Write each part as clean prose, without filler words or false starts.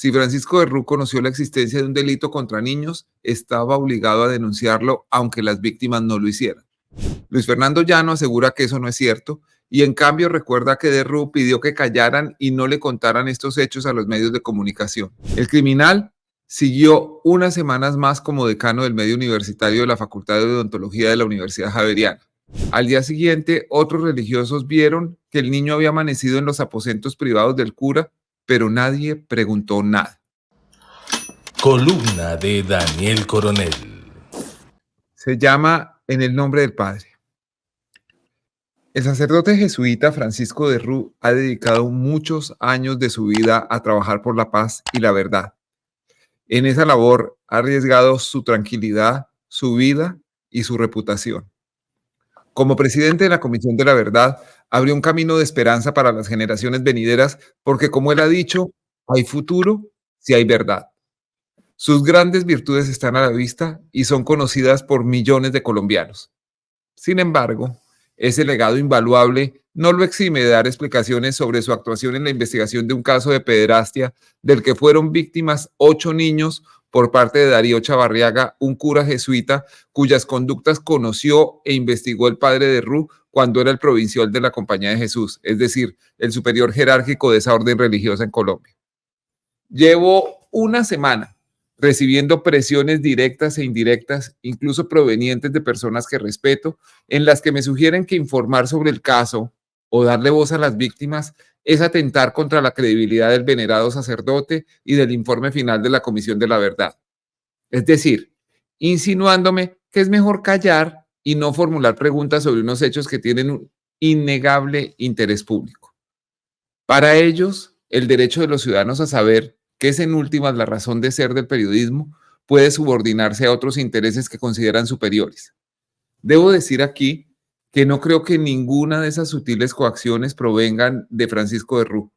Si Francisco de Rú conoció la existencia de un delito contra niños, estaba obligado a denunciarlo aunque las víctimas no lo hicieran. Luis Fernando Llano asegura que eso no es cierto y en cambio recuerda que de Rú pidió que callaran y no le contaran estos hechos a los medios de comunicación. El criminal siguió unas semanas más como decano del medio universitario de la Facultad de Odontología de la Universidad Javeriana. Al día siguiente, otros religiosos vieron que el niño había amanecido en los aposentos privados del cura, pero nadie preguntó nada. Columna de Daniel Coronel. Se llama En el nombre del Padre. El sacerdote jesuita Francisco de Rú ha dedicado muchos años de su vida a trabajar por la paz y la verdad. En esa labor ha arriesgado su tranquilidad, su vida y su reputación. Como presidente de la Comisión de la Verdad, abrió un camino de esperanza para las generaciones venideras porque, como él ha dicho, hay futuro si hay verdad. Sus grandes virtudes están a la vista y son conocidas por millones de colombianos. Sin embargo, ese legado invaluable no lo exime de dar explicaciones sobre su actuación en la investigación de un caso de pederastia del que fueron víctimas 8 niños por parte de Darío Chavarriaga, un cura jesuita cuyas conductas conoció e investigó el padre de Rú cuando era el provincial de la Compañía de Jesús, es decir, el superior jerárquico de esa orden religiosa en Colombia. Llevo una semana recibiendo presiones directas e indirectas, incluso provenientes de personas que respeto, en las que me sugieren que informar sobre el caso o darle voz a las víctimas es atentar contra la credibilidad del venerado sacerdote y del informe final de la Comisión de la Verdad. Es decir, insinuándome que es mejor callar y no formular preguntas sobre unos hechos que tienen un innegable interés público. Para ellos, el derecho de los ciudadanos a saber, que es en últimas la razón de ser del periodismo, puede subordinarse a otros intereses que consideran superiores. Debo decir aquí que no creo que ninguna de esas sutiles coacciones provengan de Francisco de Rú.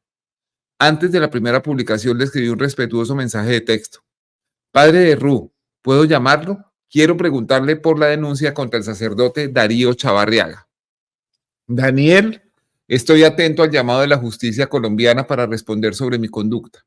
Antes de la primera publicación le escribí un respetuoso mensaje de texto. Padre de Rú, ¿puedo llamarlo? Quiero preguntarle por la denuncia contra el sacerdote Darío Chavarriaga. Daniel, estoy atento al llamado de la justicia colombiana para responder sobre mi conducta.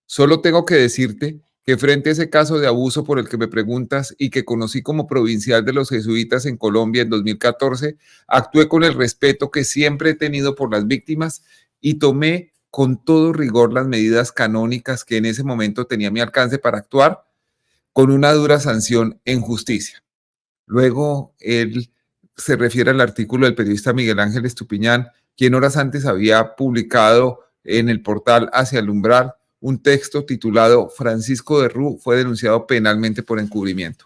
Solo tengo que decirte que frente a ese caso de abuso por el que me preguntas y que conocí como provincial de los jesuitas en Colombia en 2014, actué con el respeto que siempre he tenido por las víctimas y tomé con todo rigor las medidas canónicas que en ese momento tenía a mi alcance para actuar con una dura sanción en justicia. Luego, él se refiere al artículo del periodista Miguel Ángel Estupiñán, quien horas antes había publicado en el portal Hacia el Umbral un texto titulado Francisco de Rú fue denunciado penalmente por encubrimiento.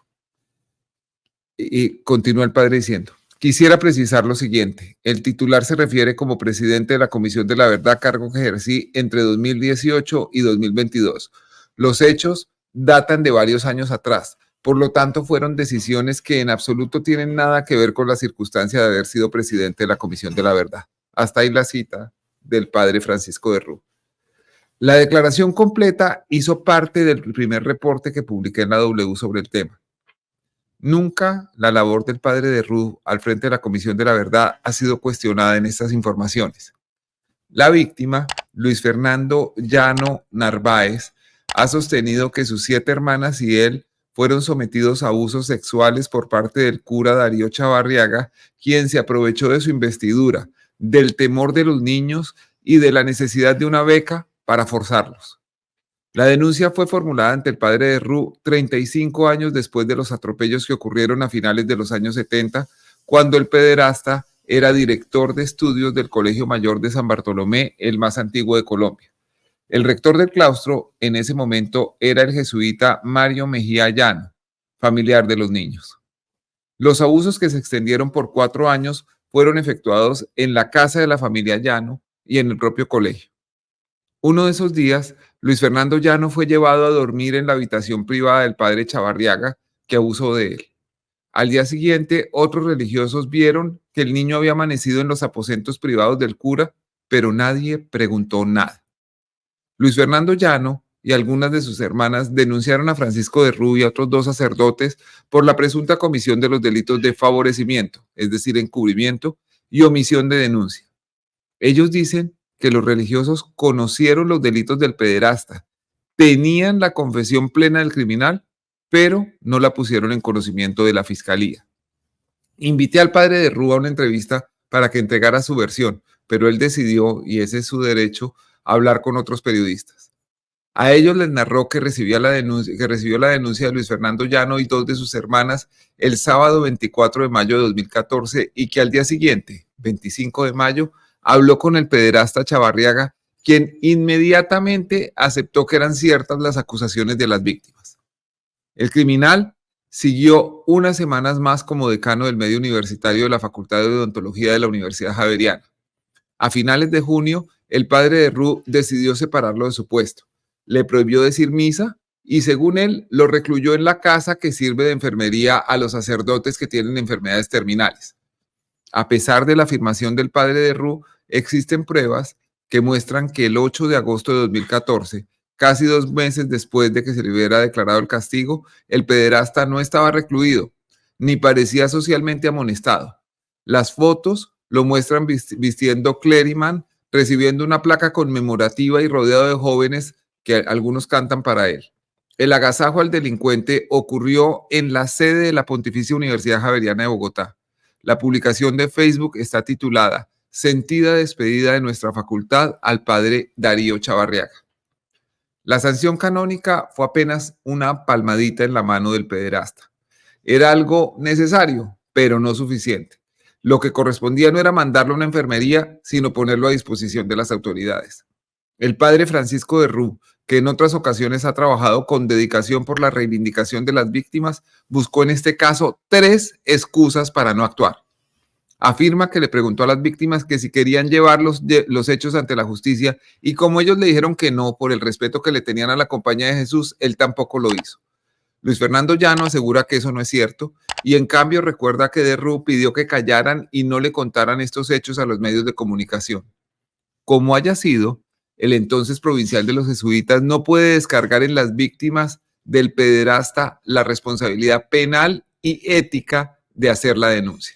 Y continúa el padre diciendo, quisiera precisar lo siguiente, el titular se refiere como presidente de la Comisión de la Verdad, cargo que ejercí entre 2018 y 2022. Los hechos datan de varios años atrás, por lo tanto fueron decisiones que en absoluto tienen nada que ver con la circunstancia de haber sido presidente de la Comisión de la Verdad. Hasta ahí la cita del padre Francisco de Rú. La declaración completa hizo parte del primer reporte que publiqué en la W sobre el tema. Nunca la labor del padre de Rú al frente de la Comisión de la Verdad ha sido cuestionada en estas informaciones. La víctima, Luis Fernando Llano Narváez, ha sostenido que sus 7 hermanas y él fueron sometidos a abusos sexuales por parte del cura Darío Chavarriaga, quien se aprovechó de su investidura, del temor de los niños y de la necesidad de una beca para forzarlos. La denuncia fue formulada ante el padre de Rú 35 años después de los atropellos que ocurrieron a finales de los años 70, cuando el pederasta era director de estudios del Colegio Mayor de San Bartolomé, el más antiguo de Colombia. El rector del claustro en ese momento era el jesuita Mario Mejía Llano, familiar de los niños. Los abusos que se extendieron por 4 años fueron efectuados en la casa de la familia Llano y en el propio colegio. Uno de esos días, Luis Fernando Llano fue llevado a dormir en la habitación privada del padre Chavarriaga, que abusó de él. Al día siguiente, otros religiosos vieron que el niño había amanecido en los aposentos privados del cura, pero nadie preguntó nada. Luis Fernando Llano y algunas de sus hermanas denunciaron a Francisco de Rú y a otros 2 sacerdotes por la presunta comisión de los delitos de favorecimiento, es decir, encubrimiento, y omisión de denuncia. Ellos dicen que los religiosos conocieron los delitos del pederasta, tenían la confesión plena del criminal, pero no la pusieron en conocimiento de la fiscalía. Invité al padre de Rú a una entrevista para que entregara su versión, pero él decidió, y ese es su derecho, hablar con otros periodistas. A ellos les narró que recibió la denuncia de Luis Fernando Llano y dos de sus hermanas el sábado 24 de mayo de 2014 y que al día siguiente, 25 de mayo, habló con el pederasta Chavarriaga, quien inmediatamente aceptó que eran ciertas las acusaciones de las víctimas. El criminal siguió unas semanas más como decano del medio universitario de la Facultad de Odontología de la Universidad Javeriana. A finales de junio, el padre de Rú decidió separarlo de su puesto. Le prohibió decir misa y, según él, lo recluyó en la casa que sirve de enfermería a los sacerdotes que tienen enfermedades terminales. A pesar de la afirmación del padre de Rú, existen pruebas que muestran que el 8 de agosto de 2014, casi 2 meses después de que se le hubiera declarado el castigo, el pederasta no estaba recluido, ni parecía socialmente amonestado. Las fotos lo muestran vistiendo clériman, recibiendo una placa conmemorativa y rodeado de jóvenes que algunos cantan para él. El agasajo al delincuente ocurrió en la sede de la Pontificia Universidad Javeriana de Bogotá. La publicación de Facebook está titulada Sentida despedida de nuestra facultad al padre Darío Chavarriaga. La sanción canónica fue apenas una palmadita en la mano del pederasta. Era algo necesario, pero no suficiente. Lo que correspondía no era mandarlo a una enfermería, sino ponerlo a disposición de las autoridades. El padre Francisco de Rú, que en otras ocasiones ha trabajado con dedicación por la reivindicación de las víctimas, buscó en este caso 3 excusas para no actuar. Afirma que le preguntó a las víctimas que si querían llevar los hechos ante la justicia y como ellos le dijeron que no por el respeto que le tenían a la compañía de Jesús, él tampoco lo hizo. Luis Fernando Llano asegura que eso no es cierto y en cambio recuerda que de Rú pidió que callaran y no le contaran estos hechos a los medios de comunicación. Como haya sido, el entonces provincial de los jesuitas no puede descargar en las víctimas del pederasta la responsabilidad penal y ética de hacer la denuncia.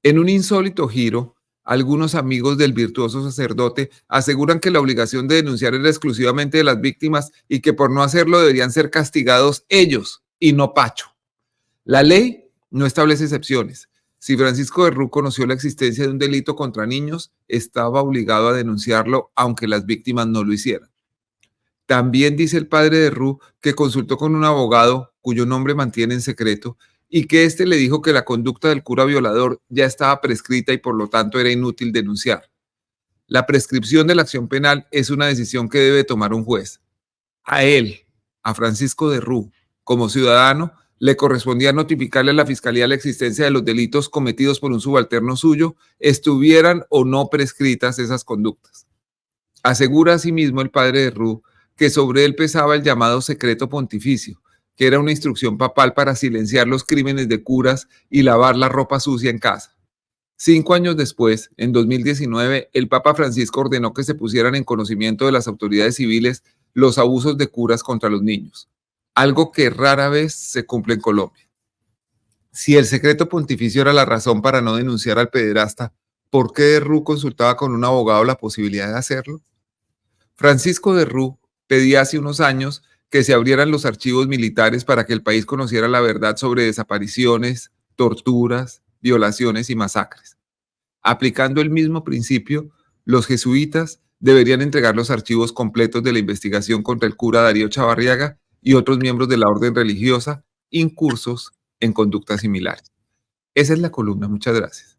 En un insólito giro, algunos amigos del virtuoso sacerdote aseguran que la obligación de denunciar era exclusivamente de las víctimas y que por no hacerlo deberían ser castigados ellos y no Pacho. La ley no establece excepciones. Si Francisco de Rú conoció la existencia de un delito contra niños, estaba obligado a denunciarlo aunque las víctimas no lo hicieran. También dice el padre de Rú que consultó con un abogado cuyo nombre mantiene en secreto y que éste le dijo que la conducta del cura violador ya estaba prescrita y por lo tanto era inútil denunciar. La prescripción de la acción penal es una decisión que debe tomar un juez. A él, a Francisco de Rú, como ciudadano, le correspondía notificarle a la Fiscalía la existencia de los delitos cometidos por un subalterno suyo, estuvieran o no prescritas esas conductas. Asegura asimismo el padre de Rú que sobre él pesaba el llamado secreto pontificio, que era una instrucción papal para silenciar los crímenes de curas y lavar la ropa sucia en casa. 5 años después, en 2019, el Papa Francisco ordenó que se pusieran en conocimiento de las autoridades civiles los abusos de curas contra los niños, algo que rara vez se cumple en Colombia. Si el secreto pontificio era la razón para no denunciar al pederasta, ¿por qué de Rú consultaba con un abogado la posibilidad de hacerlo? Francisco de Rú pedía hace unos años que se abrieran los archivos militares para que el país conociera la verdad sobre desapariciones, torturas, violaciones y masacres. Aplicando el mismo principio, los jesuitas deberían entregar los archivos completos de la investigación contra el cura Darío Chavarriaga y otros miembros de la orden religiosa incursos en conductas similares. Esa es la columna. Muchas gracias.